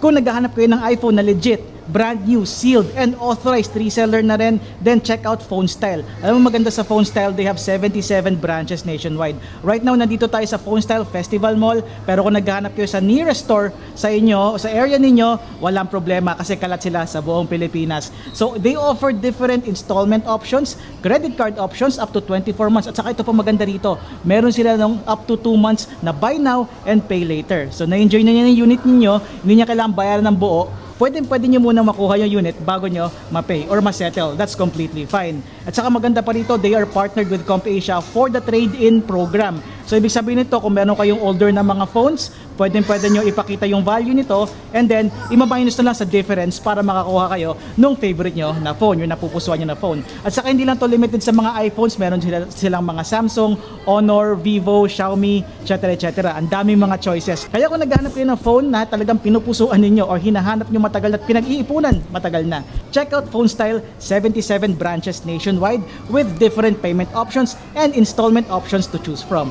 Kung naghahanap kayo ng iPhone na legit, brand new, sealed, and authorized reseller na rin, then check out Phone Style. Alam mo maganda sa Phone Style, they have 77 branches nationwide. Right now, nandito tayo sa Phone Style Festival Mall, pero kung naghahanap kayo sa nearest store sa inyo, sa area ninyo, walang problema kasi kalat sila sa buong Pilipinas. So, they offer different installment options, credit card options up to 24 months. At saka ito pa maganda rito, meron sila ng up to 2 months na buy now and pay later. So, na-enjoy na niya yung unit ninyo, hindi niya kailangang bayaran ng buo, pwede nyo muna makuha yung unit bago nyo ma-pay or ma-settle. That's completely fine. At saka maganda pa rito, they are partnered with CompAsia for the trade-in program. So ibig sabihin nito, kung meron kayong older na mga phones, pwede nyo ipakita yung value nito and then imaminus na lang sa difference para makakuha kayo nung favorite nyo na phone, yung napupusuan nyo na phone. At saka hindi lang to limited sa mga iPhones, meron silang mga Samsung, Honor, Vivo, Xiaomi, etc. Ang daming mga choices. Kaya kung naghahanap kayo ng phone na talagang pinupusuan ninyo or hinahanap nyo matagal at pinag-iipunan matagal na, check out Phone Style, 77 branches nationwide with different payment options and installment options to choose from.